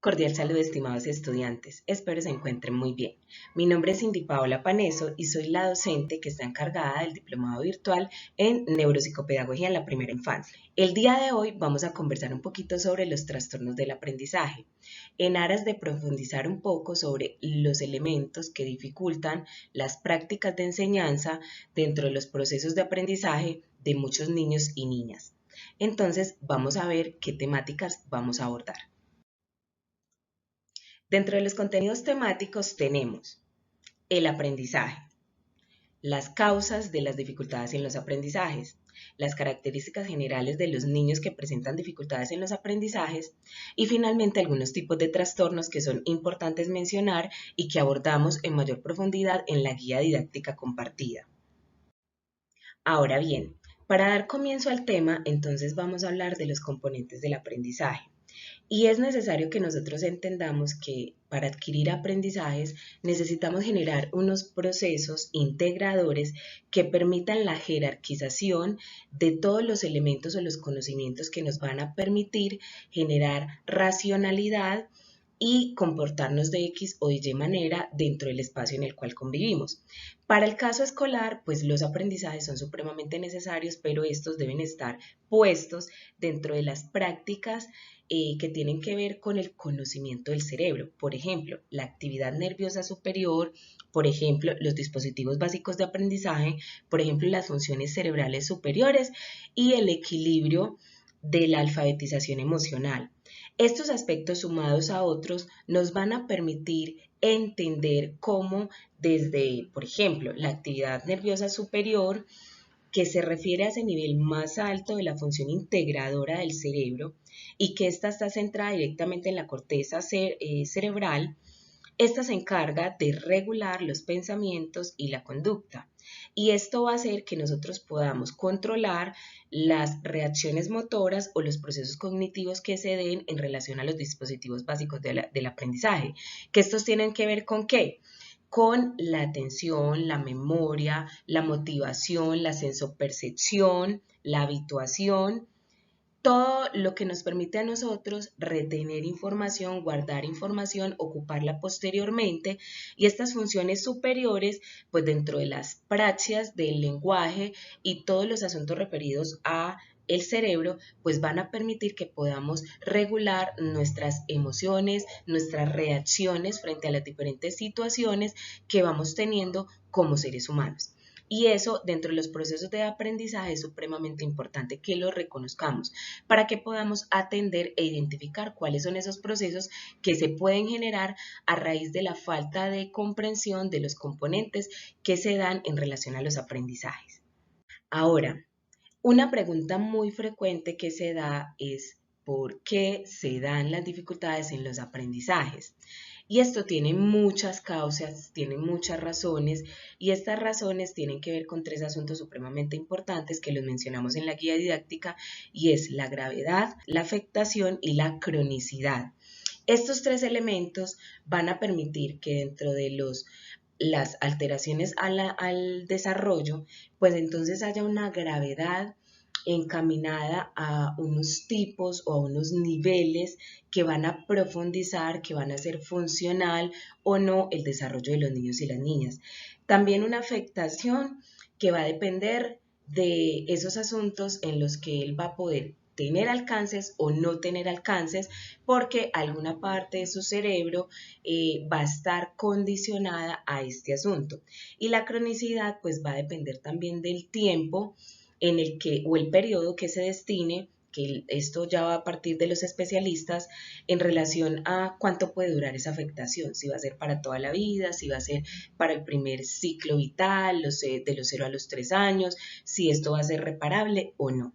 Cordial saludo, estimados estudiantes. Espero se encuentren muy bien. Mi nombre es Cindy Paola Paneso y soy la docente que está encargada del diplomado virtual en neuropsicopedagogía en la primera infancia. El día de hoy vamos a conversar un poquito sobre los trastornos del aprendizaje, en aras de profundizar un poco sobre los elementos que dificultan las prácticas de enseñanza dentro de los procesos de aprendizaje de muchos niños y niñas. Entonces, vamos a ver qué temáticas vamos a abordar. Dentro de los contenidos temáticos tenemos el aprendizaje, las causas de las dificultades en los aprendizajes, las características generales de los niños que presentan dificultades en los aprendizajes y finalmente algunos tipos de trastornos que son importantes mencionar y que abordamos en mayor profundidad en la guía didáctica compartida. Ahora bien, para dar comienzo al tema, entonces vamos a hablar de los componentes del aprendizaje. Y es necesario que nosotros entendamos que para adquirir aprendizajes necesitamos generar unos procesos integradores que permitan la jerarquización de todos los elementos o los conocimientos que nos van a permitir generar racionalidad y comportarnos de X o Y manera dentro del espacio en el cual convivimos. Para el caso escolar, pues los aprendizajes son supremamente necesarios, pero estos deben estar puestos dentro de las prácticas que tienen que ver con el conocimiento del cerebro. Por ejemplo, la actividad nerviosa superior, por ejemplo, los dispositivos básicos de aprendizaje, por ejemplo, las funciones cerebrales superiores y el equilibrio de la alfabetización emocional. Estos aspectos sumados a otros nos van a permitir entender cómo desde, por ejemplo, la actividad nerviosa superior, que se refiere a ese nivel más alto de la función integradora del cerebro y que ésta está centrada directamente en la corteza cerebral, esta se encarga de regular los pensamientos y la conducta. Y esto va a hacer que nosotros podamos controlar las reacciones motoras o los procesos cognitivos que se den en relación a los dispositivos básicos del aprendizaje. Que estos tienen que ver con ¿qué? Con la atención, la memoria, la motivación, la sensopercepción, la habituación, todo lo que nos permite a nosotros retener información, guardar información, ocuparla posteriormente, y estas funciones superiores, pues dentro de las praxias del lenguaje y todos los asuntos referidos a el cerebro, pues van a permitir que podamos regular nuestras emociones, nuestras reacciones frente a las diferentes situaciones que vamos teniendo como seres humanos. Y eso dentro de los procesos de aprendizaje es supremamente importante que lo reconozcamos para que podamos atender e identificar cuáles son esos procesos que se pueden generar a raíz de la falta de comprensión de los componentes que se dan en relación a los aprendizajes. Ahora, una pregunta muy frecuente que se da es ¿por qué se dan las dificultades en los aprendizajes? Y esto tiene muchas causas, tiene muchas razones, y estas razones tienen que ver con tres asuntos supremamente importantes que los mencionamos en la guía didáctica, y es la gravedad, la afectación y la cronicidad. Estos tres elementos van a permitir que dentro de las alteraciones al desarrollo, pues entonces haya una gravedad encaminada a unos tipos o a unos niveles que van a profundizar, que van a ser funcional o no el desarrollo de los niños y las niñas. También una afectación que va a depender de esos asuntos en los que él va a poder tener alcances o no tener alcances, porque alguna parte de su cerebro va a estar condicionada a este asunto. Y la cronicidad pues va a depender también del tiempo en el que o el periodo que se destine, que esto ya va a partir de los especialistas en relación a cuánto puede durar esa afectación, si va a ser para toda la vida, si va a ser para el primer ciclo vital, de los 0 a los 3 años, si esto va a ser reparable o no.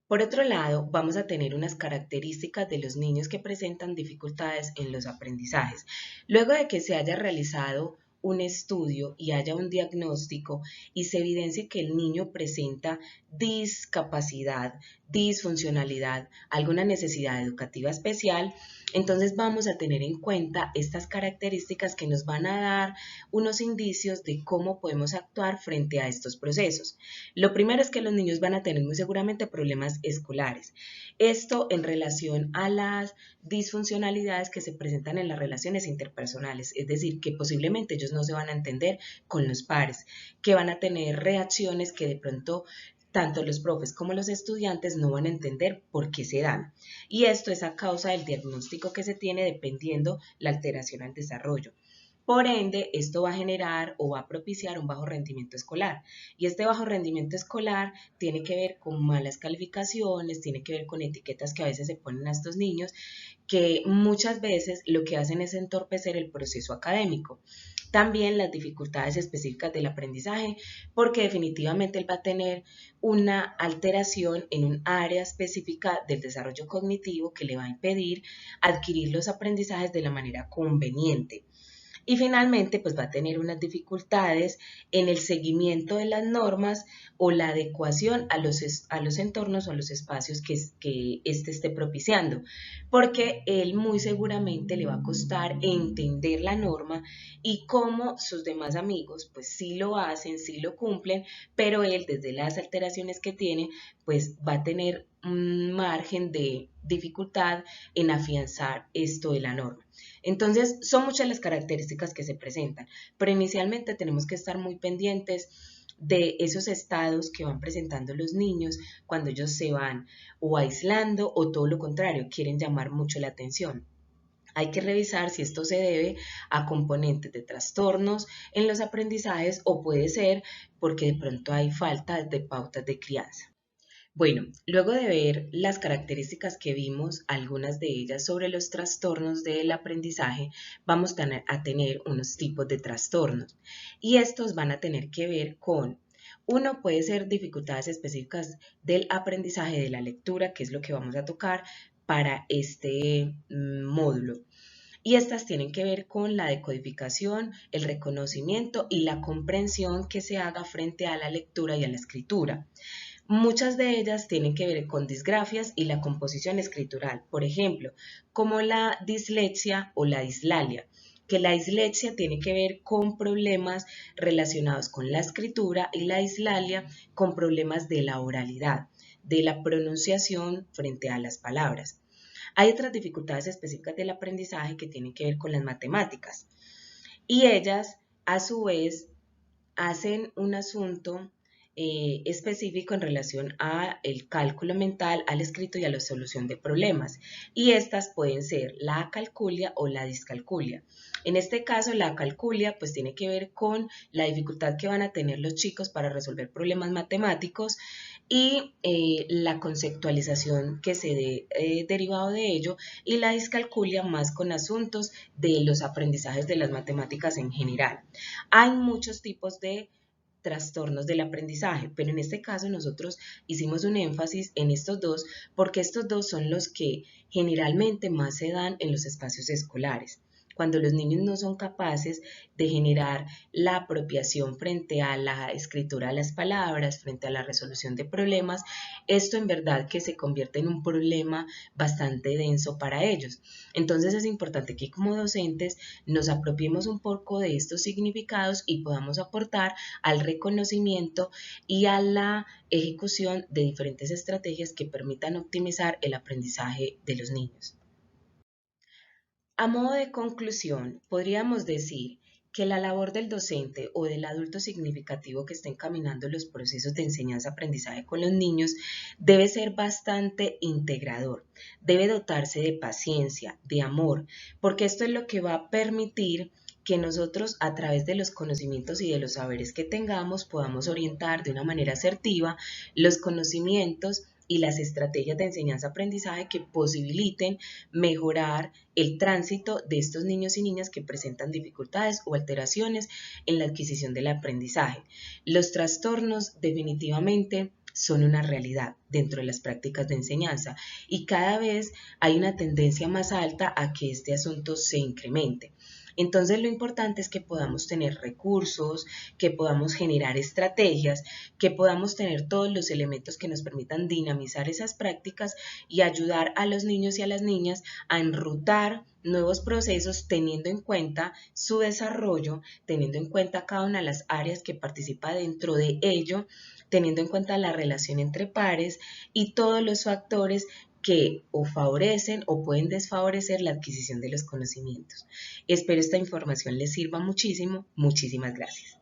Por otro lado, vamos a tener unas características de los niños que presentan dificultades en los aprendizajes. Luego de que se haya realizado un estudio y haya un diagnóstico y se evidencie que el niño presenta discapacidad, disfuncionalidad, alguna necesidad educativa especial, entonces vamos a tener en cuenta estas características que nos van a dar unos indicios de cómo podemos actuar frente a estos procesos. Lo primero es que los niños van a tener muy seguramente problemas escolares. Esto en relación a las disfuncionalidades que se presentan en las relaciones interpersonales, es decir, que posiblemente ellos no se van a entender con los pares, que van a tener reacciones que de pronto tanto los profes como los estudiantes no van a entender por qué se dan. Y esto es a causa del diagnóstico que se tiene dependiendo la alteración al desarrollo. Por ende, esto va a generar o va a propiciar un bajo rendimiento escolar. Y este bajo rendimiento escolar tiene que ver con malas calificaciones, tiene que ver con etiquetas que a veces se ponen a estos niños, que muchas veces lo que hacen es entorpecer el proceso académico. También las dificultades específicas del aprendizaje, porque definitivamente él va a tener una alteración en un área específica del desarrollo cognitivo que le va a impedir adquirir los aprendizajes de la manera conveniente. Y finalmente, pues va a tener unas dificultades en el seguimiento de las normas o la adecuación a los entornos o a los espacios que éste esté propiciando, porque él muy seguramente le va a costar entender la norma y cómo sus demás amigos, pues sí lo hacen, sí lo cumplen, pero él desde las alteraciones que tiene, pues va a tener un margen de dificultad en afianzar esto de la norma. Entonces, son muchas las características que se presentan, pero inicialmente tenemos que estar muy pendientes de esos estados que van presentando los niños cuando ellos se van o aislando o todo lo contrario, quieren llamar mucho la atención. Hay que revisar si esto se debe a componentes de trastornos en los aprendizajes o puede ser porque de pronto hay falta de pautas de crianza. Bueno, luego de ver las características que vimos, algunas de ellas sobre los trastornos del aprendizaje, vamos a tener unos tipos de trastornos y estos van a tener que ver con, uno puede ser dificultades específicas del aprendizaje de la lectura, que es lo que vamos a tocar para este módulo. Y estas tienen que ver con la decodificación, el reconocimiento y la comprensión que se haga frente a la lectura y a la escritura. Muchas de ellas tienen que ver con disgrafias y la composición escritural, por ejemplo, como la dislexia o la dislalia, que la dislexia tiene que ver con problemas relacionados con la escritura y la dislalia con problemas de la oralidad, de la pronunciación frente a las palabras. Hay otras dificultades específicas del aprendizaje que tienen que ver con las matemáticas y ellas, a su vez, hacen un asunto específico en relación a el cálculo mental, al escrito y a la solución de problemas. Y estas pueden ser la acalculia o la discalculia. En este caso, la acalculia pues tiene que ver con la dificultad que van a tener los chicos para resolver problemas matemáticos y la conceptualización que se dé derivado de ello, y la discalculia más con asuntos de los aprendizajes de las matemáticas en general. Hay muchos tipos de trastornos del aprendizaje, pero en este caso nosotros hicimos un énfasis en estos dos porque estos dos son los que generalmente más se dan en los espacios escolares. Cuando los niños no son capaces de generar la apropiación frente a la escritura de las palabras, frente a la resolución de problemas, esto en verdad que se convierte en un problema bastante denso para ellos. Entonces es importante que como docentes nos apropiemos un poco de estos significados y podamos aportar al reconocimiento y a la ejecución de diferentes estrategias que permitan optimizar el aprendizaje de los niños. A modo de conclusión, podríamos decir que la labor del docente o del adulto significativo que está encaminando los procesos de enseñanza-aprendizaje con los niños debe ser bastante integrador, debe dotarse de paciencia, de amor, porque esto es lo que va a permitir que nosotros a través de los conocimientos y de los saberes que tengamos podamos orientar de una manera asertiva los conocimientos y las estrategias de enseñanza-aprendizaje que posibiliten mejorar el tránsito de estos niños y niñas que presentan dificultades o alteraciones en la adquisición del aprendizaje. Los trastornos definitivamente son una realidad dentro de las prácticas de enseñanza y cada vez hay una tendencia más alta a que este asunto se incremente. Entonces lo importante es que podamos tener recursos, que podamos generar estrategias, que podamos tener todos los elementos que nos permitan dinamizar esas prácticas y ayudar a los niños y a las niñas a enrutar nuevos procesos teniendo en cuenta su desarrollo, teniendo en cuenta cada una de las áreas que participa dentro de ello, teniendo en cuenta la relación entre pares y todos los factores que o favorecen o pueden desfavorecer la adquisición de los conocimientos. Espero esta información les sirva muchísimo. Muchísimas gracias.